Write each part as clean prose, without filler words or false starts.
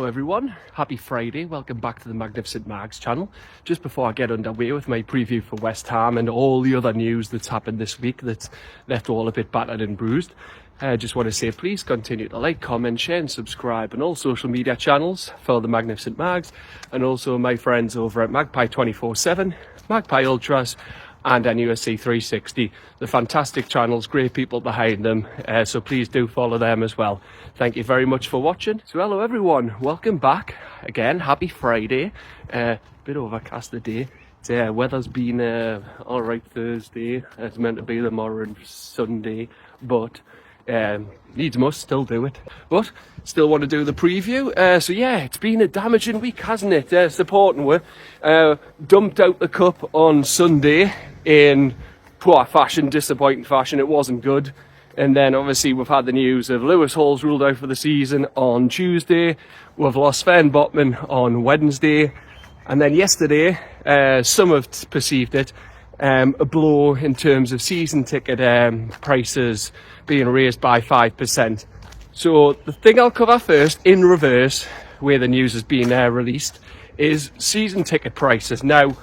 everyone, happy Friday, welcome back to the Magnificent Mags channel. Just before I get underway with my preview for West Ham and all the other news that's happened this week that's left all a bit battered and bruised, I just want to say please continue to like, comment, share and subscribe on all social media channels for the Magnificent Mags, and also my friends over at Magpie 24/7, Magpie Ultras and NUSC 360. The fantastic channels, great people behind them, so please do follow them as well. Thank you very much for watching. So hello everyone, welcome back again, happy Friday. Bit overcast today. Weather's been alright Thursday, it's meant to be tomorrow and Sunday, but needs must, still do it. But still want to do the preview. So yeah, it's been a damaging week, hasn't it? Supporting we dumped out the cup on Sunday in poor fashion, disappointing fashion. It wasn't good. And then obviously we've had the news of Lewis Hall's ruled out for the season on Tuesday. We've lost Sven Botman on Wednesday. And then yesterday, some have perceived it a blow in terms of season ticket prices being raised by 5%. So the thing I'll cover first, in reverse, where the news has been released, is season ticket prices. Now,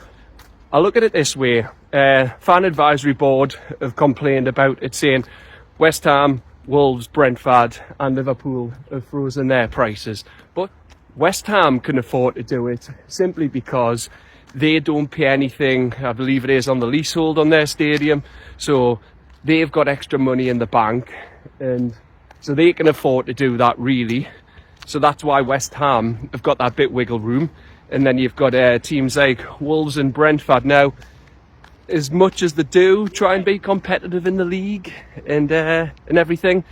I look at it this way. Fan Advisory Board have complained about it, saying West Ham, Wolves, Brentford and Liverpool have frozen their prices. But West Ham can afford to do it simply because they don't pay anything, I believe it is, on the leasehold on their stadium. So they've got extra money in the bank, and so they can afford to do that, really. So that's why West Ham have got that bit wiggle room. And then you've got teams like Wolves and Brentford. Now, as much as they do try and be competitive in the league and everything,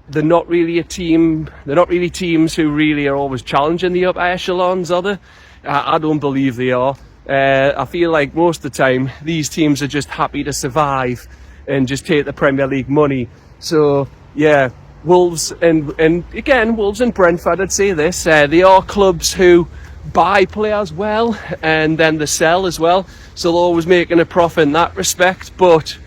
they're not really a team. They're not really teams who really are always challenging the upper echelons, are they? I don't believe they are. I feel like most of the time these teams are just happy to survive and just take the Premier League money. So yeah, Wolves and again Wolves and Brentford, I'd say this, they are clubs who buy players well and then they sell as well, so they're always making a profit in that respect. But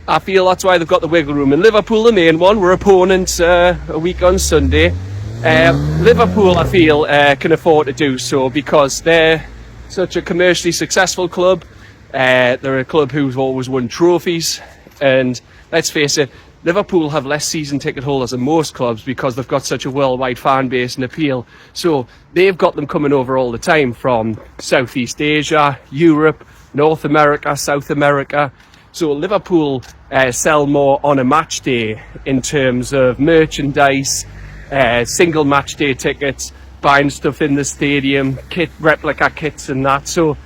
I feel that's why they've got the wiggle room. And Liverpool, the main one, we're opponents a week on Sunday. Liverpool, I feel, can afford to do so because they're such a commercially successful club. They're a club who's always won trophies, and let's face it, Liverpool have less season ticket holders than most clubs because they've got such a worldwide fan base and appeal. So they've got them coming over all the time from Southeast Asia, Europe, North America, South America. So Liverpool sell more on a match day in terms of merchandise, single match day tickets, buying stuff in the stadium, replica kits and that. So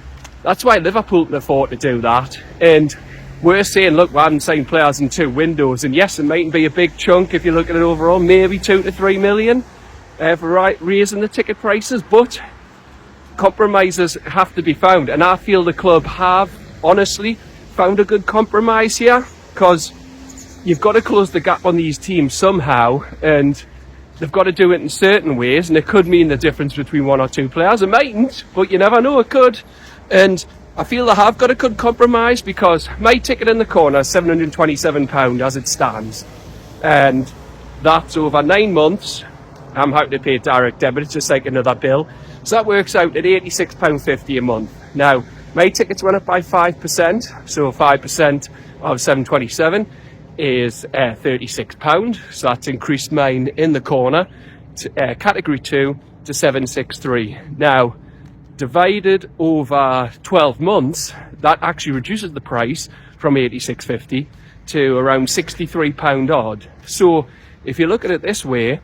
that's why Liverpool can afford to do that. And we're saying, look, we haven't signed players in 2 windows, and yes, it mightn't be a big chunk if you look at it overall, maybe 2 to 3 million for raising the ticket prices, but compromises have to be found, and I feel the club have honestly found a good compromise here, because you've got to close the gap on these teams somehow, and they've got to do it in certain ways, and it could mean the difference between 1 or 2 players. It mightn't, but you never know, it could. And I feel they have got a good compromise, because my ticket in the corner is £727 as it stands, and that's over 9 months. I'm happy to pay direct debit, it's just like another bill, so that works out at £86.50 a month. Now my tickets went up by 5%, so 5% of 727 is £36, so that's increased mine in the corner to category 2 to 763. Now divided over 12 months, that actually reduces the price from £86.50 to around £63 odd. So if you look at it this way,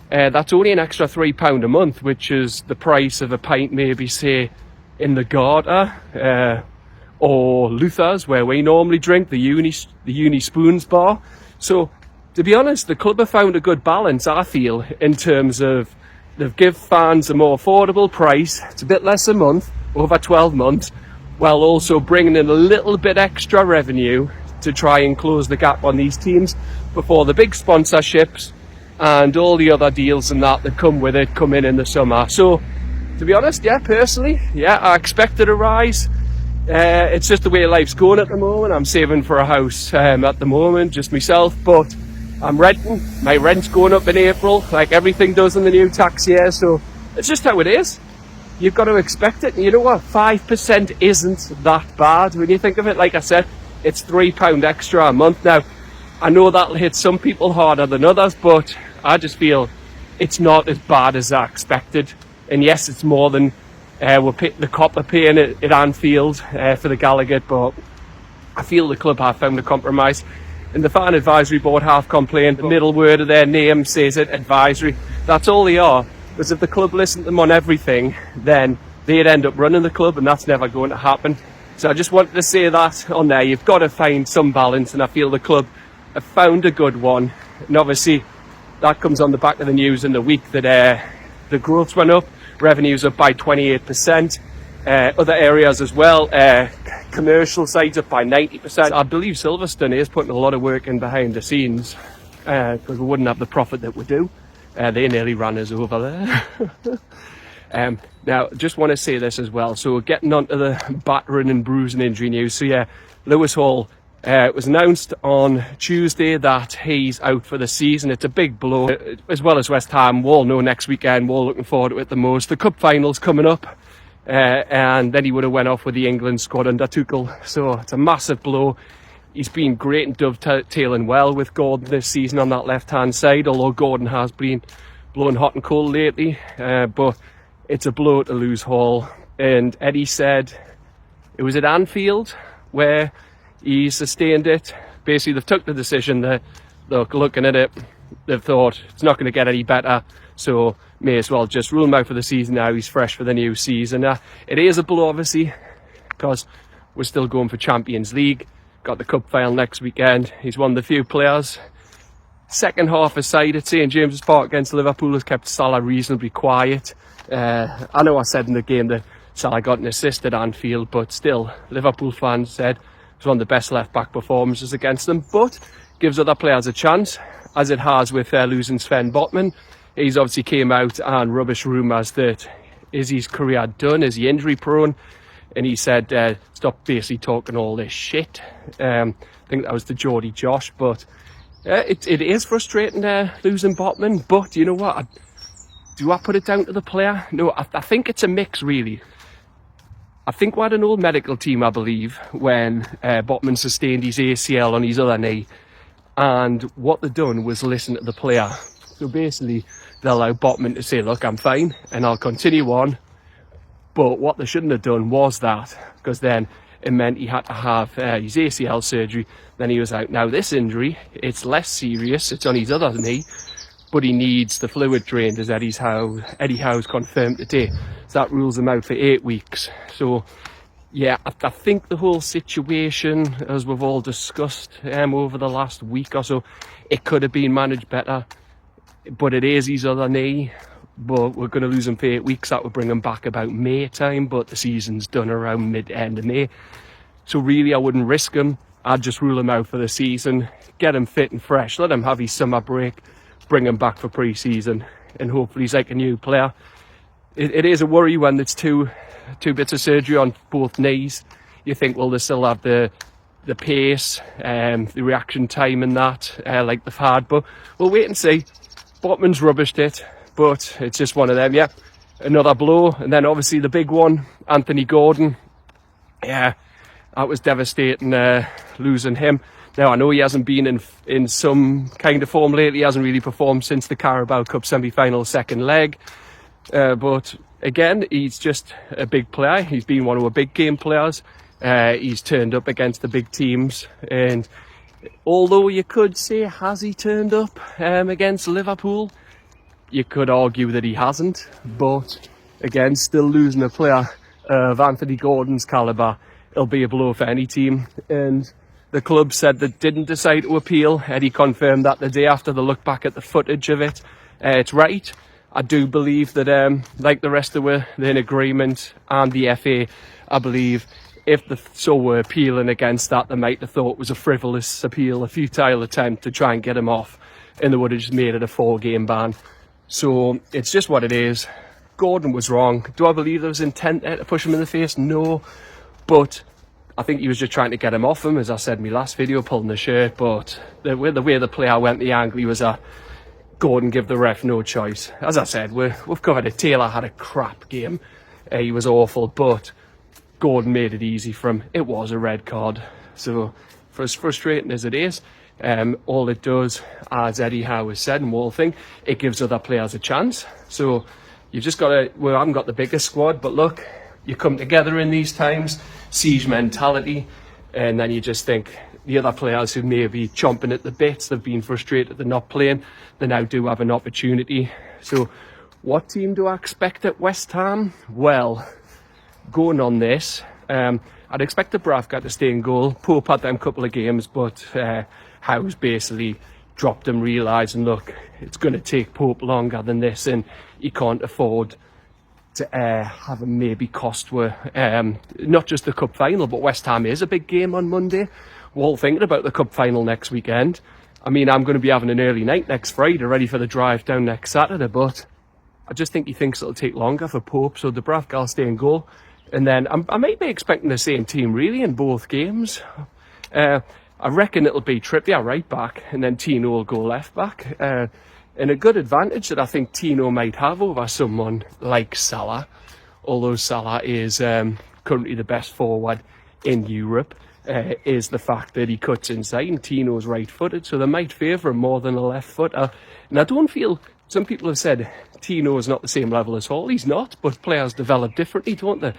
that's only an extra £3 a month, which is the price of a pint maybe, say, in the Garter or Luther's, where we normally drink, the Uni Spoons bar. So to be honest, the club have found a good balance, I feel, in terms of they've give fans a more affordable price. It's a bit less a month, over 12 months, while also bringing in a little bit extra revenue to try and close the gap on these teams before the big sponsorships and all the other deals and that come with it come in the summer. So to be honest, yeah, personally, yeah, I expected a rise. It's just the way life's going at the moment. I'm saving for a house at the moment, just myself, but I'm renting. My rent's going up in April, like everything does in the new tax year, so it's just how it is. You've got to expect it. And you know what? 5% isn't that bad when you think of it. Like I said, it's £3 extra a month. Now, I know that'll hit some people harder than others, but I just feel it's not as bad as I expected. And yes, it's more than the Copper paying at Anfield for the Gallagher, but I feel the club have found a compromise. And the fan advisory board have complained. The middle word of their name says it, advisory. That's all they are. Because if the club listened to them on everything, then they'd end up running the club, and that's never going to happen. So I just wanted to say that on there. You've got to find some balance, and I feel the club have found a good one. And obviously, that comes on the back of the news in the week that the growth went up, revenues up by 28%. Other areas as well, commercial sides up by 90%. I believe Silverstone is putting a lot of work in behind the scenes, because we wouldn't have the profit that we do. They nearly ran us over there. Now, just want to say this as well. So getting on to the battering and bruising injury news. So yeah, Lewis Hall, it was announced on Tuesday that he's out for the season. It's a big blow, as well as West Ham. We'll know next weekend. We're looking forward to it the most. The cup final's coming up, and then he would have went off with the England squad under Tuchel. So it's a massive blow. He's been great and dovetailing well with Gordon this season on that left-hand side, although Gordon has been blowing hot and cold lately. But it's a blow to lose Hall. And Eddie said it was at Anfield where he sustained it. Basically, they've took the decision that, look, looking at it, they've thought it's not going to get any better, so may as well just rule him out for the season now. He's fresh for the new season. It is a blow, obviously, because we're still going for Champions League. Got the cup final next weekend. He's one of the few players. Second half aside at St James's Park against Liverpool has kept Salah reasonably quiet. I know I said in the game that Salah got an assist at Anfield, but still, Liverpool fans said it was one of the best left-back performances against them, but gives other players a chance, as it has with losing Sven Botman. He's obviously came out and rubbish rumours that is his career done, is he injury prone? And he said, stop basically talking all this shit. I think that was to Geordie Josh, but it is frustrating losing Botman. But you know what? Do I put it down to the player? No, I think it's a mix, really. I think we had an old medical team, I believe, when Botman sustained his ACL on his other knee. And what they've done was listen to the player. So basically, they allow Botman to say, look, I'm fine, and I'll continue on. But what they shouldn't have done was that, because then it meant he had to have his ACL surgery. Then he was out. Now this injury, it's less serious. It's on his other knee, but he needs the fluid drained, as Eddie Howe's confirmed today. So that rules him out for 8 weeks. So yeah, I think the whole situation, as we've all discussed over the last week or so, it could have been managed better. But it is his other knee. But we're going to lose him for 8 weeks. That would bring him back about May time, but the season's done around mid-end of May. So really, I wouldn't risk him. I'd just rule him out for the season, get him fit and fresh, let him have his summer break, bring him back for pre-season, and hopefully he's like a new player. It is a worry when it's two bits of surgery on both knees. You think, well, they still have the pace, the reaction time and that, like they've had. But we'll wait and see. Botman's rubbished it. But it's just one of them, yeah. Another blow. And then obviously the big one, Anthony Gordon. Yeah, that was devastating, losing him. Now, I know he hasn't been in some kind of form lately. He hasn't really performed since the Carabao Cup semi-final second leg. But again, he's just a big player. He's been one of our big game players. He's turned up against the big teams. And although you could say, has he turned up against Liverpool? You could argue that he hasn't, but again, still losing a player of Anthony Gordon's calibre, it'll be a blow for any team. And the club said they didn't decide to appeal. Eddie confirmed that the day after they looked back at the footage of it. It's right. I do believe that, like the rest of they're in agreement, and the FA, I believe, if they were appealing against that, they might have thought it was a frivolous appeal, a futile attempt to try and get him off, and they would have just made it a 4-game ban. So it's just what it is. Gordon was wrong. Do I believe there was intent there to push him in the face? No. But I think he was just trying to get him off him, as I said in my last video, pulling the shirt. But the way the player went, the angle he was at, Gordon give the ref no choice. As I said, we've covered it. Taylor had a crap game. He was awful, but Gordon made it easy for him. It was a red card. So, for as frustrating as it is, all it does, as Eddie Howe has said, and we'll think, it gives other players a chance. So, you've just got to, we haven't got the biggest squad, but look, you come together in these times, siege mentality, and then you just think the other players who may be chomping at the bits, they've been frustrated they're not playing, they now do have an opportunity. So, what team do I expect at West Ham? Well, going on this, I'd expect Dubravka to stay in goal. Pope had them couple of games, but Howe's basically dropped him, realising, look, it's going to take Pope longer than this, and he can't afford to have him maybe cost not just the cup final, but West Ham is a big game on Monday. We're all thinking about the cup final next weekend. I mean, I'm going to be having an early night next Friday, ready for the drive down next Saturday, but I just think he thinks it'll take longer for Pope, so Dubravka will stay in goal. And then I might be expecting the same team really in both games. I reckon it'll be Trippier right back, and then Tino will go left back. And a good advantage that I think Tino might have over someone like Salah, although Salah is currently the best forward in Europe, is the fact that he cuts inside, and Tino's right-footed, so they might favour him more than a left-footer. And I don't feel, some people have said Tino is not the same level as Hall. He's not, but players develop differently, don't they?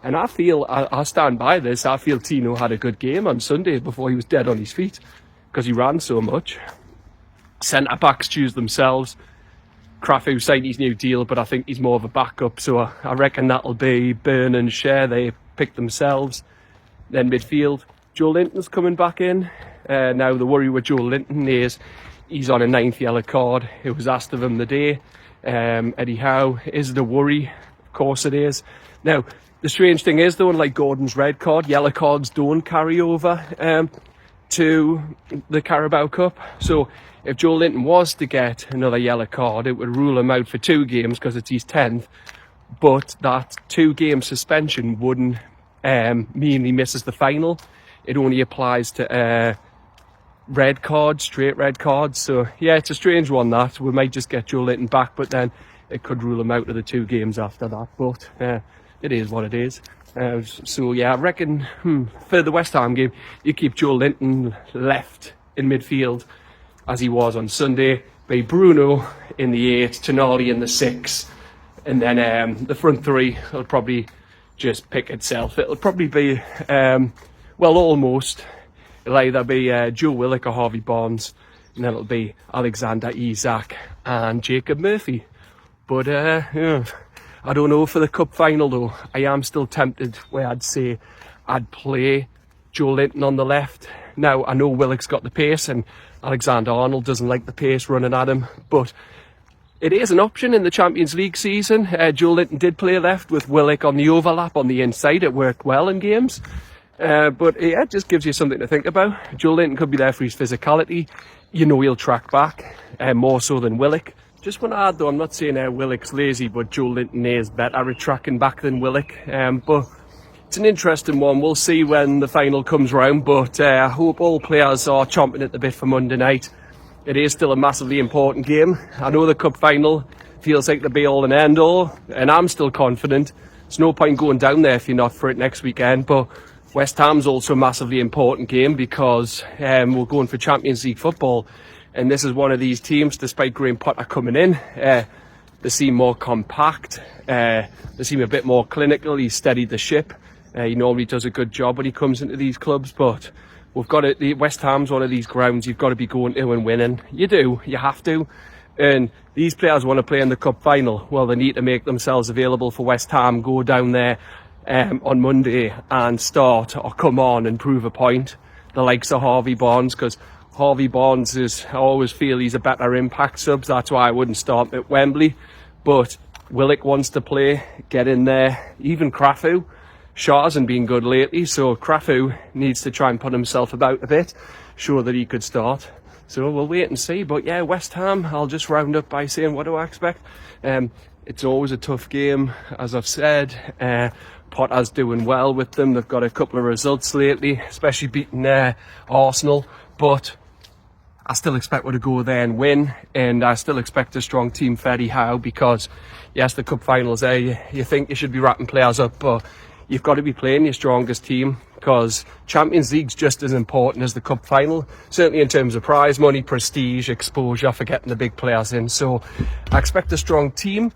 And I feel, I stand by this, I feel Tino had a good game on Sunday before he was dead on his feet, because he ran so much. Centre-backs choose themselves. Crafu signed his new deal, but I think he's more of a backup, so I reckon that'll be Byrne and Share, they pick themselves. Then midfield, Joe Linton's coming back in. Now the worry with Joe Linton is he's on a 9th yellow card. It was asked of him the day. Eddie Howe, is it a worry? Of course it is. Now, the strange thing is though, like Gordon's red card, yellow cards don't carry over to the Carabao Cup. So if Joe Linton was to get another yellow card, it would rule him out for 2 games because it's his 10th. But that 2-game suspension wouldn't mean he misses the final. It only applies to red cards, straight red cards. So yeah, it's a strange one that. We might just get Joe Linton back, but then it could rule him out of the 2 games after that. But it is what it is. So yeah, I reckon for the West Ham game, you keep Joe Linton left in midfield as he was on Sunday, by Bruno in the 8, Tonali in the 6, and then the front 3 will probably just pick itself. It'll probably be, well, almost. It'll either be Joe Willock or Harvey Barnes, and then it'll be Alexander Isak and Jacob Murphy. But yeah, I don't know for the cup final though. I am still tempted where I'd say I'd play Joe Linton on the left. Now, I know Willock's got the pace and Alexander-Arnold doesn't like the pace running at him, but it is an option in the Champions League season. Joe Linton did play left with Willock on the overlap on the inside. It worked well in games. But yeah, it just gives you something to think about. Joe Linton could be there for his physicality. You know he'll track back, more so than Willock. Just want to add though, I'm not saying Willock's lazy, but Joe Linton is better at tracking back than Willock. But it's an interesting one. We'll see when the final comes round, but I hope all players are chomping at the bit for Monday night. It is still a massively important game. I know the cup final feels like the be-all and end-all, and I'm still confident. There's no point going down there if you're not for it next weekend, but West Ham's also a massively important game because we're going for Champions League football, and this is one of these teams, despite Graham Potter coming in, they seem more compact, they seem a bit more clinical. He's steadied the ship. He normally does a good job when he comes into these clubs, but we've got it. The West Ham's one of these grounds you've got to be going to and winning. You do, you have to. And these players want to play in the cup final. Well, they need to make themselves available for West Ham, go down there on Monday and start or come on and prove a point. The likes of Harvey Barnes, because Harvey Barnes is, I always feel he's a better impact sub. That's why I wouldn't start at Wembley. But Willock wants to play, get in there. Even Crafu. Shaw hasn't been good lately, so Crafu needs to try and put himself about a bit, show that he could start. So we'll wait and see. But yeah, West Ham, I'll just round up by saying, what do I expect? It's always a tough game, as I've said. Potter's doing well with them. They've got a couple of results lately, especially beating Arsenal. But I still expect we to go there and win, and I still expect a strong team for Eddie Howe, because yes, the cup finals there, you think you should be wrapping players up, but you've got to be playing your strongest team, because Champions League's just as important as the cup final, certainly in terms of prize money, prestige, exposure for getting the big players in. So I expect a strong team.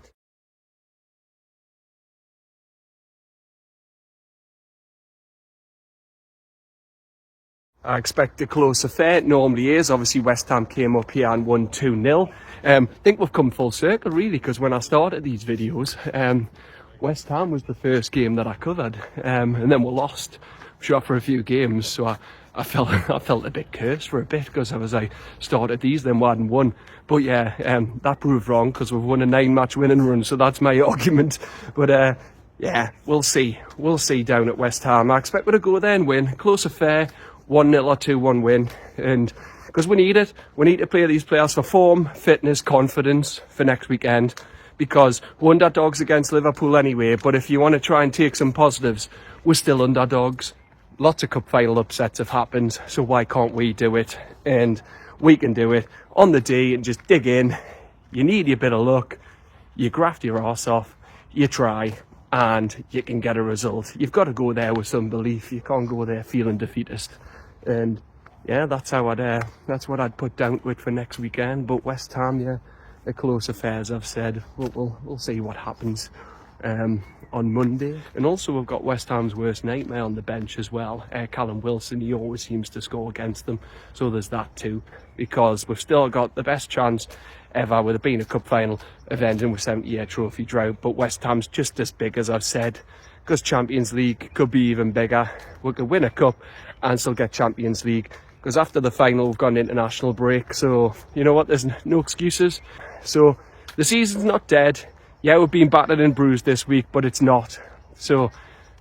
I expect a close affair. It normally is. Obviously, West Ham came up here and won 2-0. I think we've come full circle, really, because when I started these videos, West Ham was the first game that I covered, and then we lost. Sure, for a few games, so I felt a bit cursed for a bit, because I started these, then we hadn't won. But yeah, that proved wrong, because we've won a 9-match winning run, so that's my argument. But yeah, we'll see down at West Ham. I expect we to go there and win. Close affair. 1-0 or 2-1 win, and because we need it. We need to play these players for form, fitness, confidence for next weekend, because we're underdogs against Liverpool anyway. But if you want to try and take some positives, we're still underdogs. Lots of cup final upsets have happened, so why can't we do it? And we can do it on the day and just dig in. You need a bit of luck, you graft your arse off, you try, and you can get a result. You've got to go there with some belief. You can't go there feeling defeatist. And yeah, that's what I'd put down to it for next weekend. But West Ham, yeah, a close affair, as I've said. We'll see what happens on Monday. And also, we've got West Ham's worst nightmare on the bench as well. Callum Wilson, he always seems to score against them. So there's that too, because we've still got the best chance ever with it being a cup final of ending with 70-year trophy drought. But West Ham's just as big, as I've said, because Champions League could be even bigger. We could win a cup and still get Champions League, because after the final we've got an international break. So you know what, there's no excuses. So the season's not dead. Yeah, we've been battered and bruised this week, but it's not. So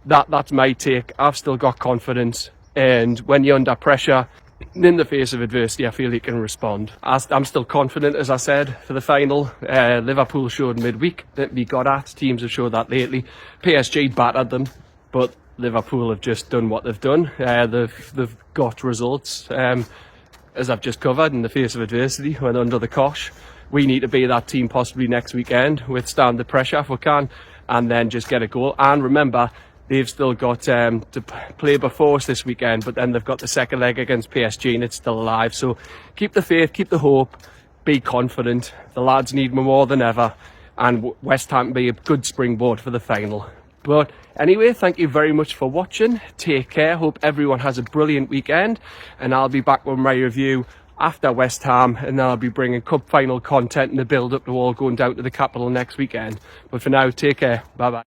that's my take. I've still got confidence, and when you're under pressure in the face of adversity, I feel you can respond. I'm still confident, as I said, for the final. Liverpool showed midweek that we got at. Teams have showed that lately. PSG battered them, but Liverpool have just done what they've done. They've got results, as I've just covered, in the face of adversity when under the cosh. We need to be that team possibly next weekend, withstand the pressure if we can, and then just get a goal. And remember, they've still got to play before us this weekend, but then they've got the second leg against PSG and it's still alive. So keep the faith, keep the hope, be confident. The lads need more than ever, and West Ham can be a good springboard for the final. But anyway, thank you very much for watching. Take care. Hope everyone has a brilliant weekend, and I'll be back with my review after West Ham, and then I'll be bringing cup final content and the build up to all going down to the capital next weekend. But for now, take care. Bye bye.